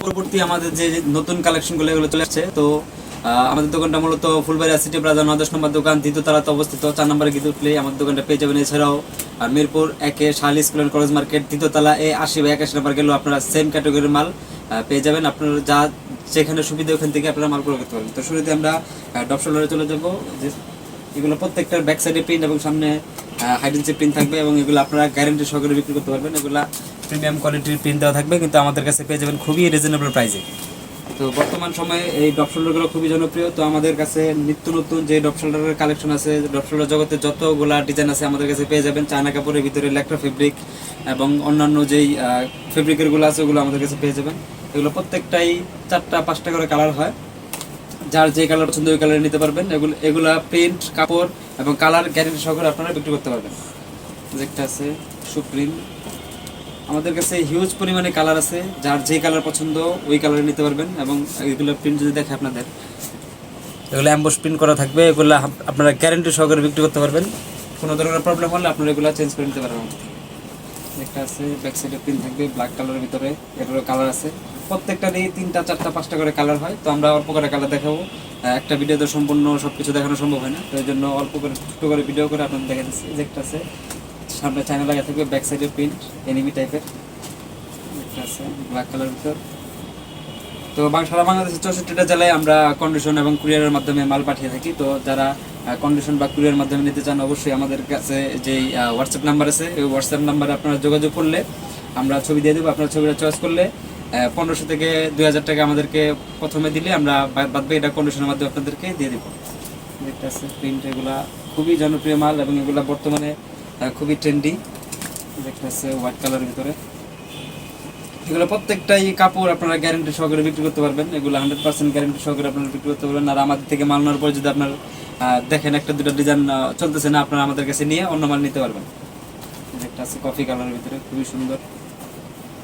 পরবর্তী আমাদের যে নতুন কালেকশনগুলো এগুলো চলে আসছে। তো আমাদের দোকানটা মূলত ফুলবাড়িয়া সিটি প্লাজা 9-10 নম্বর দোকান, দ্বিতীয় তলাতে অবস্থিত। 4 নম্বরে গিয়ে উঠলেই আমাদের দোকানটা পেয়ে যাবেন। এছাড়াও মিরপুর 1-এ Shahali school and college market, দ্বিতীয় তলা A80 বা 81 নম্বর গেলেও আপনারা সেম ক্যাটাগরির মাল পেয়ে যাবেন। আপনারা যা যেখানে সুবিধা ওখান থেকে আপনারা মাল ক্রয় করতে পারবেন। তো শুরুতে আমরা ডপ শোল্ডারে চলে যাবো। যে এগুলো প্রত্যেকটার ব্যাক সাইডে প্রিন্ট এবং সামনে হাইডেন্সি প্রিন্ট থাকবে এবং এগুলো আপনারা গ্যারেন্টি সহকারে বিক্রি করতে পারবেন। এগুলো প্রিমিয়াম কোয়ালিটির প্রিন্ট দেওয়া থাকবে, কিন্তু আমাদের কাছে পেয়ে যাবেন খুবই রিজনেবল প্রাইসে। তো বর্তমান সময়ে এই ডপ শোল্ডারগুলো খুবই জনপ্রিয়। তো আমাদের কাছে নিত্য নতুন যে ডপ শোল্ডারের কালেকশন আছে, ডপ শোল্ডার জগতে যতগুলা ডিজাইন আছে আমাদের কাছে পেয়ে যাবেন। চায়না কাপড়ের ভিতরে ল্যাকটা ফেব্রিক এবং অন্যান্য যেই ফেব্রিকেরগুলো আছে ওগুলো আমাদের কাছে পেয়ে যাবেন। এগুলো প্রত্যেকটাই 4টা-5টা করে কালার হয়, যার যে কালার পছন্দ ওই কালারে নিতে পারবেন। এগুলা প্রিন্ট, কাপড় এবং কালার গ্যারেন্টি সহকারে আপনারা বিক্রি করতে পারবেন। যেটা আছে সুপ্রিম, আমাদের কাছে হিউজ পরিমাণে কালার আছে, যার যে কালার পছন্দ ওই কালারে নিতে পারবেন। এবং এগুলো প্রিন্ট যদি দেখে আপনাদের, এগুলো অ্যাম্বোস প্রিন্ট করা থাকবে। এগুলো আপনারা গ্যারেন্টি সহকারে বিক্রি করতে পারবেন। কোনো ধরনের প্রবলেম হলে আপনারা এগুলো চেঞ্জ করে নিতে পারবেন। একটা আছে ব্যাক সাইডে প্রিন্ট থাকবে ব্ল্যাক কালারের ভিতরে, এটারও কালার আছে। প্রত্যেকটারই 3টা, 4টা, 5টা করে কালার হয়। তো আমরা অল্প করে কালার দেখাবো, একটা ভিডিওতে সম্পূর্ণ সব কিছু দেখানো সম্ভব হয় না। তো এই জন্য অল্প করে ছোটো করে ভিডিও করে আপনাদের দেখা দিচ্ছি। একটা আছে সামনে চায়না লাগা থাকবে, ব্যাক সাইডে প্রিন্ট এনিমি টাইপের। একটা আছে ব্ল্যাক কালার ভিতর। তো সারা বাংলাদেশের 64টা জেলায় আমরা কন্ডিশন এবং কুরিয়ারের মাধ্যমে মাল পাঠিয়ে থাকি। তো যারা কন্ডিশন বা কুরিয়ারের মাধ্যমে নিতে চান, অবশ্যই আমাদের কাছে যেই হোয়াটসঅ্যাপ নাম্বার আছে, এই হোয়াটসঅ্যাপ নাম্বারে আপনারা যোগাযোগ করলে আমরা ছবি দিয়ে দেবো। আপনার ছবিটা চয়েস করলে 1500 থেকে 2000 টাকা আমাদেরকে প্রথমে দিলে আমরা বাদ বাকি এটা কন্ডিশনের মাধ্যমে আপনাদেরকে দিয়ে দেবো। একটা আছে প্রিন্ট, এগুলা খুবই জনপ্রিয় মাল এবং এগুলা বর্তমানে খুবই ট্রেন্ডি। একটা আছে হোয়াইট কালারের ভিতরে। এগুলো প্রত্যেকটাই কাপড় আপনারা গ্যারেন্টি সহকারে বিক্রি করতে পারবেন। এগুলো 100% গ্যারেন্টি সহকারে আপনারা বিক্রি করতে পারবেন। আর আমাদের থেকে মাল নেওয়ার পরে যদি আপনার দেখেন একটা দুটো ডিজাইন চলতেছে না, আপনারা আমাদের কাছে নিয়ে অন্য মাল নিতে পারবেন। একটা আছে কফি কালারের ভিতরে, খুবই সুন্দর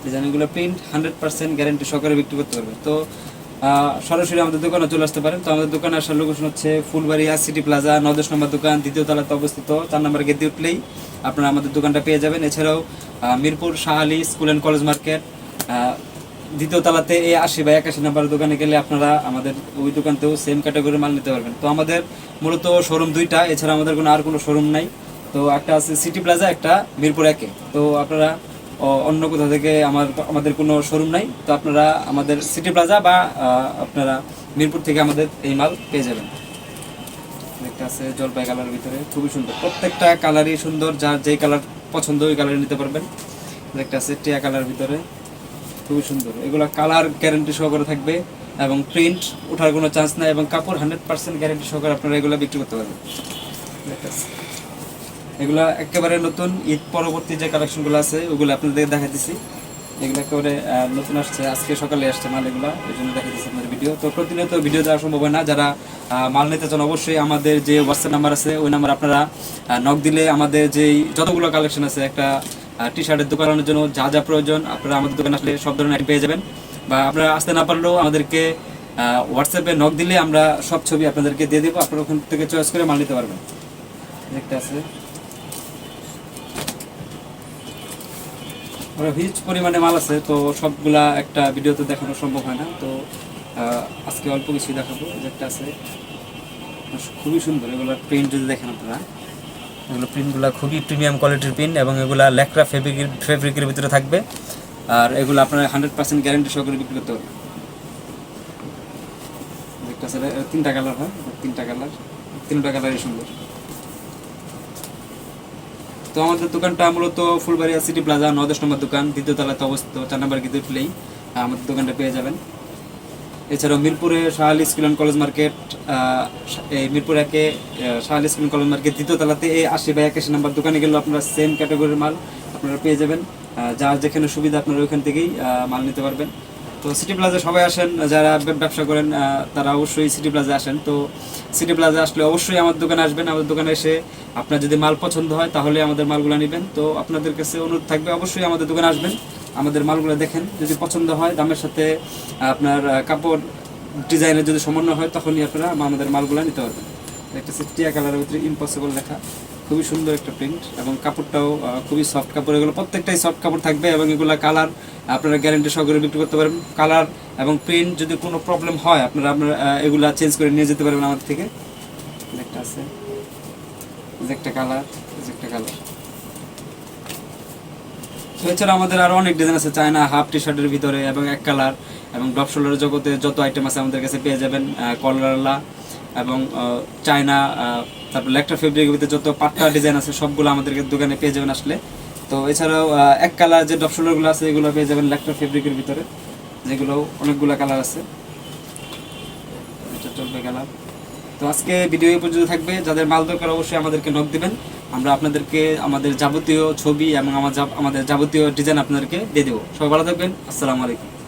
ডিজাইন। এগুলো প্রিন্ট 100% গ্যারেন্টি সহকারে বিক্রি করতে পারবেন। তো সরাসরি আমাদের দোকানে চলে আসতে পারেন। তো আমাদের দোকানে আসার লোকেশন হচ্ছে ফুলবাড়িয়া সিটি প্লাজা 9-10 নম্বর দোকান, দ্বিতীয় তলাতে অবস্থিত। 4 নম্বর গেট দিয়ে উঠলেই আপনারা আমাদের দোকানটা পেয়ে যাবেন। এছাড়াও Mirpur Shahali school and college market, দ্বিতীয় তলাতে A80 বা 81 নম্বর দোকানে গেলে আপনারা আমাদের ওই দোকানতেও সেম ক্যাটাগরির মাল নিতে পারবেন। তো আমাদের মূলত শোরুম 2টা, এছাড়া আমাদের আর কোনো শোরুম নাই। তো একটা আছে সিটি প্লাজা, একটা মিরপুর 1-এ। তো আপনারা অন্য কোথাও থেকে আমাদের কোনো শোরুম নাই। তো আপনারা আমাদের সিটি প্লাজা বা আপনারা মিরপুর থেকে আমাদের এই মাল পেয়ে যাবেন। একটা আছে জলপাই কালারের ভিতরে, খুবই সুন্দর। প্রত্যেকটা কালারই সুন্দর, যার যেই কালার পছন্দ ওই কালারে নিতে পারবেন। একটা আছে টিয়া কালার ভিতরে, খুবই সুন্দর। এগুলো কালার গ্যারেন্টি সহকারে থাকবে এবং প্রিন্ট ওঠার কোনো চান্স নাই এবং কাপড় 100% গ্যারেন্টি সহকারে আপনারা এগুলো বিক্রি করতে পারবেন। এগুলো একেবারে নতুন, ঈদ পরবর্তী যে কালেকশনগুলো আছে ওগুলো আপনাদের দেখাইতেছি। এগুলো একেবারে নতুন আসছে, আজকে সকালে আসছে মাল, এগুলো এই জন্য দেখাইতেছি আপনাদের ভিডিও। তো প্রতিনিয়ত ভিডিও দেওয়া সম্ভব হয় না। যারা মাল নিতে চান অবশ্যই আমাদের যে হোয়াটসঅ্যাপ নাম্বার আছে ওই নাম্বার আপনারা নক দিলে আমাদের যেই যতগুলো কালেকশন আছে, একটা টি শার্টের দোকানের জন্য যা যা প্রয়োজন আপনারা আমাদের দোকানে আসলে সব ধরনের আইটেম পেয়ে যাবেন। বা আপনারা আসতে না পারলেও আমাদেরকে হোয়াটসঅ্যাপে নক দিলে আমরা সব ছবি আপনাদেরকে দিয়ে দেবো, আপনারা ওখান থেকে চয়েস করে মাল নিতে পারবেন। একটা আছে হিউজ পরিমাণে মাল আছে, তো সবগুলা একটা ভিডিওতে দেখানো সম্ভব হয় না। তো আজকে অল্প কিছু দেখাবো। একটা আছে খুবই সুন্দর, এগুলোর প্রিন্ট যদি দেখেন আপনারা, এগুলো প্রিন্টগুলো খুবই প্রিমিয়াম কোয়ালিটির প্রিন্ট এবং এগুলো ল্যাকড়া ফেব্রিকের ভিতরে থাকবে। আর এগুলো আপনারা 100% গ্যারেন্টি সহকারে বিক্রি করতে পারবেন। একটা আছে 3টা কালার হয়, 3টা কালারই সুন্দর। তো আমাদের দোকানটা মূলত ফুলবাড়িয়া সিটি প্লাজা 9-10 নম্বর দোকান, দ্বিতীয় তলাতে অবস্থিত। 4 নম্বর গেটে উঠলেই আমাদের দোকানটা পেয়ে যাবেন। এছাড়াও মিরপুরে Shahali school and college market, এই মিরপুর 1-এ Shahali school and college market দ্বিতীয় তলাতে A80 বা 81 নম্বর দোকানে গেলেও আপনারা সেম ক্যাটাগরির মাল আপনারা পেয়ে যাবেন। যার যেখানে সুবিধা আপনারা ওইখান থেকেই মাল নিতে পারবেন। তো সিটি প্লাজা সবাই আসেন, যারা ব্যবসা করেন তারা অবশ্যই সিটি প্লাজা আসেন। তো সিটি প্লাজা আসলে অবশ্যই আমাদের দোকানে আসবেন। আমাদের দোকানে এসে আপনার যদি মাল পছন্দ হয় তাহলে আমাদের মালগুলো নেবেন। তো আপনাদের কাছে অনুরোধ থাকবে অবশ্যই আমাদের দোকানে আসবেন, আমাদের মালগুলো দেখেন, যদি পছন্দ হয় দামের সাথে আপনার কাপড় ডিজাইনের যদি সমন্বয় হয় তখনই আপনারা আমাদের মালগুলো নিতে পারবেন। একটা টিয়া কালারের ভিতরে ইম্পসিবল লেখা, খুবই সুন্দর একটা প্রিন্ট এবং কাপড়টাও খুবই সফট কাপড়, এগুলো প্রত্যেকটাই সফট কাপড় থাকবে এবং এগুলো কালার আপনারা গ্যারান্টি সহকারে বিক্রি করতে পারবেন। কালার এবং প্রিন্ট যদি কোনো প্রবলেম হয় আপনারা এগুলা চেঞ্জ করে নিয়ে যেতে পারবেন আমাদের থেকে। একটা আছে, একটা কালার, একটা কালার। এছাড়া আমাদের আরো অনেক ডিজাইন আছে, চায়না হাফ টি শার্টের ভিতরে এবং এক কালার এবং ড্রপ শোল্ডারের জগতে যত আইটেম আছে আমাদের কাছে পেয়ে যাবেন। কলারলা এবং চায়না, তারপর লেকটার ফেব্রিকের ভিতরে যত পাট্টা ডিজাইন আছে সবগুলো আমাদের দোকানে পেয়ে যাবেন আসলে। তো এছাড়াও এক কালার যে ড্রপ শোল্ডারগুলো আছে এগুলো পেয়ে যাবেন লেকটার ফেব্রিকের ভিতরে, যেগুলো অনেকগুলো কালার আছে। এটা চলবে কালার। তো আজকে ভিডিও এই পর্যন্ত থাকবে। যাদের মাল দরকার অবশ্যই আমাদেরকে নক দিবেন, আমরা আপনাদেরকে আমাদের যাবতীয় ছবি এবং আমাদের যাবতীয় ডিজাইন আপনাদেরকে দিয়ে দেবো। সবাই ভালো থাকবেন, আসসালামু আলাইকুম।